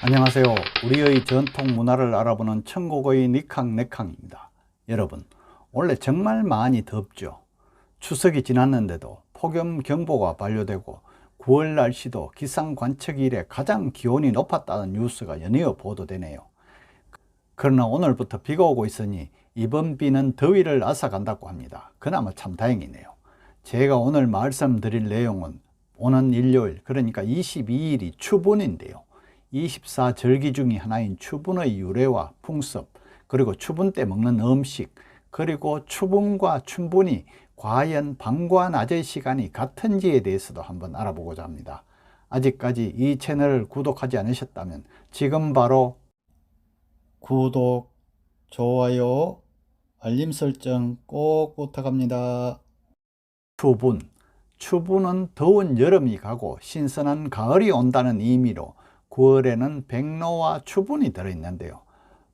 안녕하세요. 우리의 전통 문화를 알아보는 천국의 니캉네캉입니다. 여러분, 원래 정말 많이 덥죠. 추석이 지났는데도 폭염경보가 발효되고 9월 날씨도 기상관측 이래 가장 기온이 높았다는 뉴스가 연이어 보도되네요. 그러나 오늘부터 비가 오고 있으니 이번 비는 더위를 앗아간다고 합니다. 그나마 참 다행이네요. 제가 오늘 말씀드릴 내용은 오는 일요일, 그러니까 22일이 추분인데요. 24절기 중의 하나인 추분의 유래와 풍습, 그리고 추분 때 먹는 음식, 그리고 추분과 춘분이 과연 밤과 낮의 시간이 같은지에 대해서도 한번 알아보고자 합니다. 아직까지 이 채널을 구독하지 않으셨다면 지금 바로 구독, 좋아요, 알림 설정 꼭 부탁합니다. 추분, 추분은 더운 여름이 가고 신선한 가을이 온다는 의미로 9월에는 백로와 추분이 들어있는데요.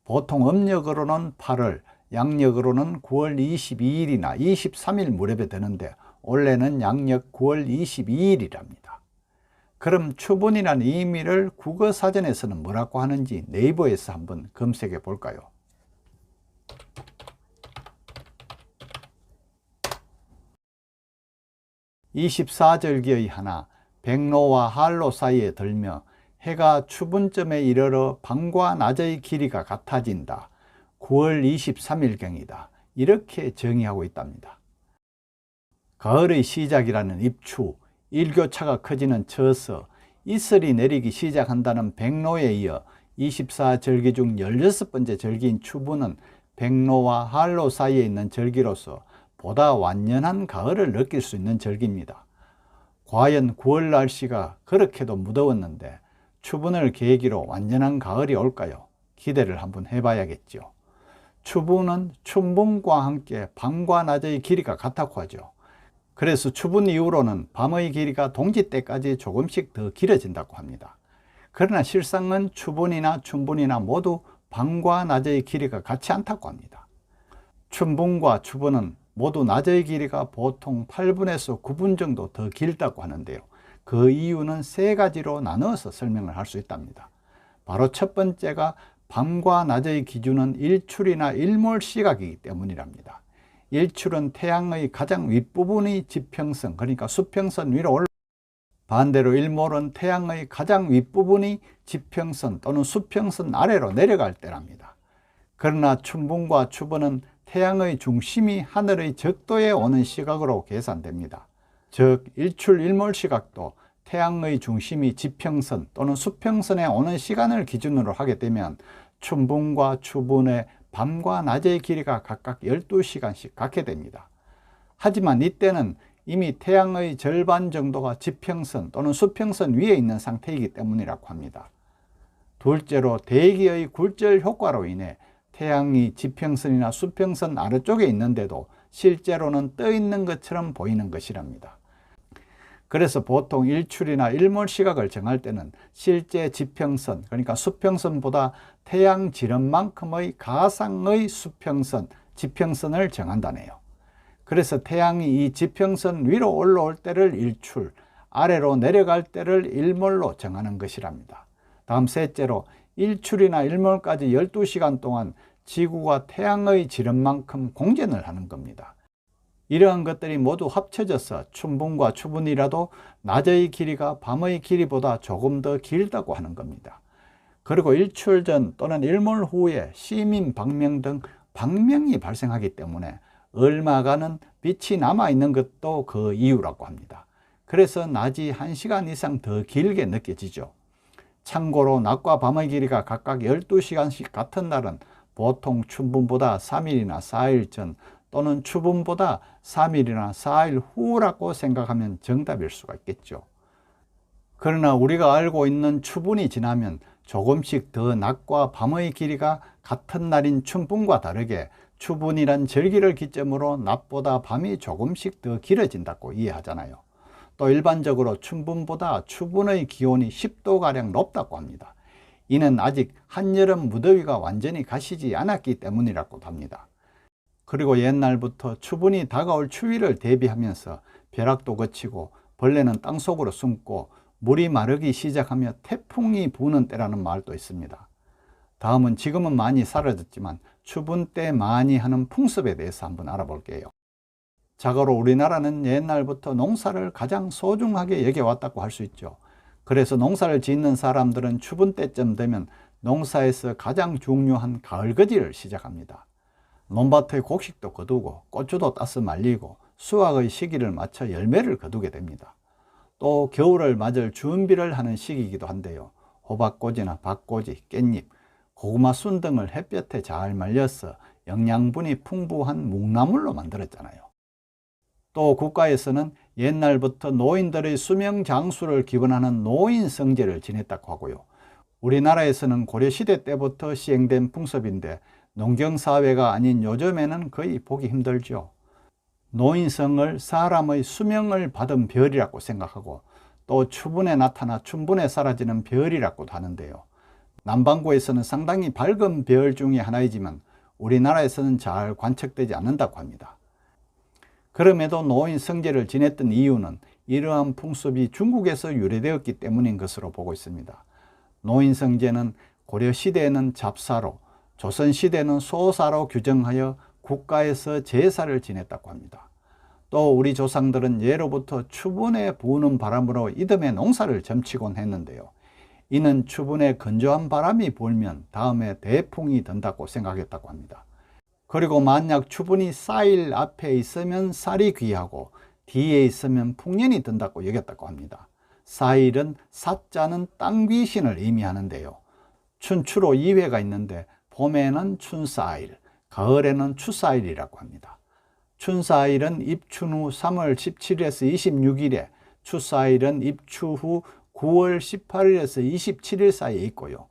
보통 음력으로는 8월, 양력으로는 9월 22일이나 23일 무렵에 되는데 원래는 양력 9월 22일이랍니다. 그럼 추분이라는 의미를 국어사전에서는 뭐라고 하는지 네이버에서 한번 검색해 볼까요? (24절기의) 하나, 백로와 한로 사이에 들며 해가 추분점에 이르러 밤과 낮의 길이가 같아진다. 9월 23일경이다. 이렇게 정의하고 있답니다. 가을의 시작이라는 입추, 일교차가 커지는 처서, 이슬이 내리기 시작한다는 백로에 이어 24절기 중 16번째 절기인 추분은 백로와 한로 사이에 있는 절기로서 보다 완연한 가을을 느낄 수 있는 절기입니다. 과연 9월 날씨가 그렇게도 무더웠는데 추분을 계기로 완전한 가을이 올까요? 기대를 한번 해봐야겠죠. 추분은 춘분과 함께 밤과 낮의 길이가 같다고 하죠. 그래서 추분 이후로는 밤의 길이가 동지 때까지 조금씩 더 길어진다고 합니다. 그러나 실상은 추분이나 춘분이나 모두 밤과 낮의 길이가 같지 않다고 합니다. 춘분과 추분은 모두 낮의 길이가 보통 8분에서 9분 정도 더 길다고 하는데요. 그 이유는 세 가지로 나누어서 설명을 할 수 있답니다. 바로 첫 번째가 밤과 낮의 기준은 일출이나 일몰 시각이기 때문이랍니다. 일출은 태양의 가장 윗부분이 지평선, 그러니까 수평선 위로 올라, 반대로 일몰은 태양의 가장 윗부분이 지평선 또는 수평선 아래로 내려갈 때랍니다. 그러나 춘분과 추분은 태양의 중심이 하늘의 적도에 오는 시각으로 계산됩니다. 즉 일출 일몰 시각도 태양의 중심이 지평선 또는 수평선에 오는 시간을 기준으로 하게 되면 춘분과 추분의 밤과 낮의 길이가 각각 12시간씩 갖게 됩니다. 하지만 이때는 이미 태양의 절반 정도가 지평선 또는 수평선 위에 있는 상태이기 때문이라고 합니다. 둘째로 대기의 굴절 효과로 인해 태양이 지평선이나 수평선 아래쪽에 있는데도 실제로는 떠 있는 것처럼 보이는 것이랍니다. 그래서 보통 일출이나 일몰 시각을 정할 때는 실제 지평선, 그러니까 수평선보다 태양 지름만큼의 가상의 수평선, 지평선을 정한다네요. 그래서 태양이 이 지평선 위로 올라올 때를 일출, 아래로 내려갈 때를 일몰로 정하는 것이랍니다. 다음 셋째로 일출이나 일몰까지 12시간 동안 지구가 태양의 지름만큼 공전을 하는 겁니다. 이러한 것들이 모두 합쳐져서 춘분과 추분이라도 낮의 길이가 밤의 길이보다 조금 더 길다고 하는 겁니다. 그리고 일출 전 또는 일몰 후에 시민 방명 등 방명이 발생하기 때문에 얼마간은 빛이 남아있는 것도 그 이유라고 합니다. 그래서 낮이 1시간 이상 더 길게 느껴지죠. 참고로 낮과 밤의 길이가 각각 12시간씩 같은 날은 보통 춘분보다 3일이나 4일 전 또는 추분보다 3일이나 4일 후라고 생각하면 정답일 수가 있겠죠. 그러나 우리가 알고 있는 추분이 지나면 조금씩 더 낮과 밤의 길이가 같은 날인 춘분과 다르게 추분이란 절기를 기점으로 낮보다 밤이 조금씩 더 길어진다고 이해하잖아요. 또 일반적으로 춘분보다 추분의 기온이 10도가량 높다고 합니다. 이는 아직 한여름 무더위가 완전히 가시지 않았기 때문이라고 합니다. 그리고 옛날부터 추분이 다가올 추위를 대비하면서 벼락도 거치고 벌레는 땅속으로 숨고 물이 마르기 시작하며 태풍이 부는 때라는 말도 있습니다. 다음은 지금은 많이 사라졌지만 추분 때 많이 하는 풍습에 대해서 한번 알아볼게요. 자고로 우리나라는 옛날부터 농사를 가장 소중하게 여겨왔다고 할 수 있죠. 그래서 농사를 짓는 사람들은 추분 때쯤 되면 농사에서 가장 중요한 가을거지를 시작합니다. 논밭의 곡식도 거두고 고추도 따서 말리고 수확의 시기를 맞춰 열매를 거두게 됩니다. 또 겨울을 맞을 준비를 하는 시기이기도 한데요. 호박꼬지나 박꼬지, 깻잎, 고구마 순 등을 햇볕에 잘 말려서 영양분이 풍부한 묵나물로 만들었잖아요. 또 국가에서는 옛날부터 노인들의 수명 장수를 기원하는 노인성제를 지냈다고 하고요. 우리나라에서는 고려시대 때부터 시행된 풍습인데 농경사회가 아닌 요즘에는 거의 보기 힘들죠. 노인성을 사람의 수명을 받은 별이라고 생각하고 또 추분에 나타나 춘분에 사라지는 별이라고도 하는데요. 남반구에서는 상당히 밝은 별 중에 하나이지만 우리나라에서는 잘 관측되지 않는다고 합니다. 그럼에도 노인성제를 지냈던 이유는 이러한 풍습이 중국에서 유래되었기 때문인 것으로 보고 있습니다. 노인성제는 고려시대에는 잡사로, 조선시대는 소사로 규정하여 국가에서 제사를 지냈다고 합니다. 또 우리 조상들은 예로부터 추분에 부는 바람으로 이듬해 농사를 점치곤 했는데요. 이는 추분에 건조한 바람이 불면 다음에 대풍이 든다고 생각했다고 합니다. 그리고 만약 추분이 쌀 앞에 있으면 쌀이 귀하고 뒤에 있으면 풍년이 든다고 여겼다고 합니다. 쌀은 사자는 땅 귀신을 의미하는데요. 춘추로 2회가 있는데 봄에는 춘사일, 가을에는 추사일이라고 합니다. 춘사일은 입춘 후 3월 17일에서 26일에, 추사일은 입추 후 9월 18일에서 27일 사이에 있고요.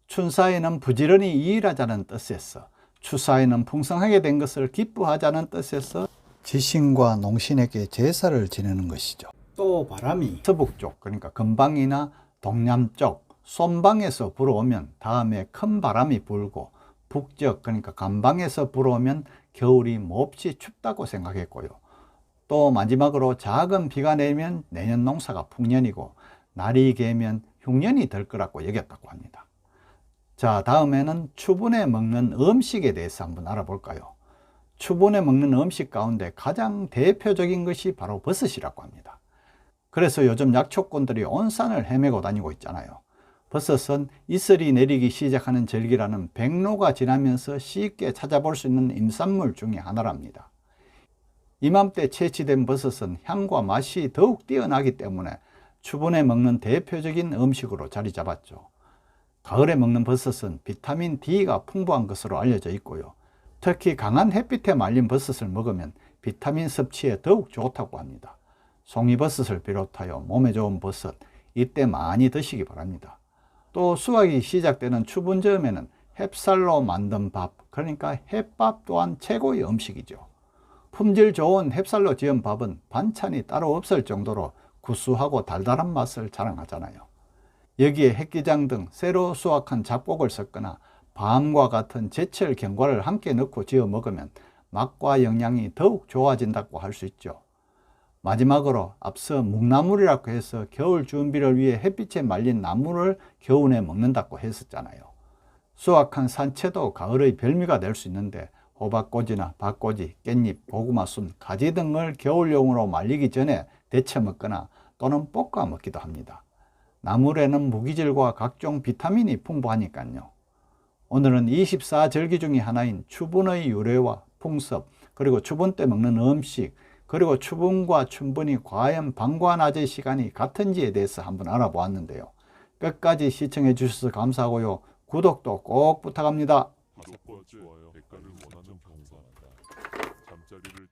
춘사에는 부지런히 일하자는 뜻에서, 추사에는 풍성하게 된 것을 기뻐하자는 뜻에서 지신과 농신에게 제사를 지내는 것이죠. 또 바람이 서북쪽, 그러니까 금방이나 동남쪽, 손방에서 불어오면 다음에 큰 바람이 불고, 북쪽, 그러니까 간방에서 불어오면 겨울이 몹시 춥다고 생각했고요. 또 마지막으로 작은 비가 내리면 내년 농사가 풍년이고 날이 개면 흉년이 될 거라고 여겼다고 합니다. 자, 다음에는 추분에 먹는 음식에 대해서 한번 알아볼까요? 추분에 먹는 음식 가운데 가장 대표적인 것이 바로 버섯이라고 합니다. 그래서 요즘 약초꾼들이 온 산을 헤매고 다니고 있잖아요. 버섯은 이슬이 내리기 시작하는 절기라는 백로가 지나면서 쉽게 찾아볼 수 있는 임산물 중에 하나랍니다. 이맘때 채취된 버섯은 향과 맛이 더욱 뛰어나기 때문에 추분에 먹는 대표적인 음식으로 자리 잡았죠. 가을에 먹는 버섯은 비타민 D가 풍부한 것으로 알려져 있고요. 특히 강한 햇빛에 말린 버섯을 먹으면 비타민 섭취에 더욱 좋다고 합니다. 송이버섯을 비롯하여 몸에 좋은 버섯, 이때 많이 드시기 바랍니다. 또 수확이 시작되는 추분즈음에는 햅쌀로 만든 밥, 그러니까 햇밥 또한 최고의 음식이죠. 품질 좋은 햅쌀로 지은 밥은 반찬이 따로 없을 정도로 구수하고 달달한 맛을 자랑하잖아요. 여기에 햇기장 등 새로 수확한 잡곡을 섞거나 밤과 같은 제철 견과를 함께 넣고 지어 먹으면 맛과 영양이 더욱 좋아진다고 할 수 있죠. 마지막으로 앞서 묵나물이라고 해서 겨울 준비를 위해 햇빛에 말린 나물을 겨울에 먹는다고 했었잖아요. 수확한 산채도 가을의 별미가 될 수 있는데 호박꼬지나 박꼬지, 깻잎, 고구마 순, 가지 등을 겨울용으로 말리기 전에 데쳐 먹거나 또는 볶아 먹기도 합니다. 나물에는 무기질과 각종 비타민이 풍부하니까요. 오늘은 24절기 중에 하나인 추분의 유래와 풍습, 그리고 추분 때 먹는 음식, 그리고 추분과 춘분이 과연 밤과 낮의 시간이 같은지에 대해서 한번 알아보았는데요. 끝까지 시청해 주셔서 감사하고요. 구독도 꼭 부탁합니다. 구독과 좋아요, 댓글을 원하는 감사합니다. 잠자리를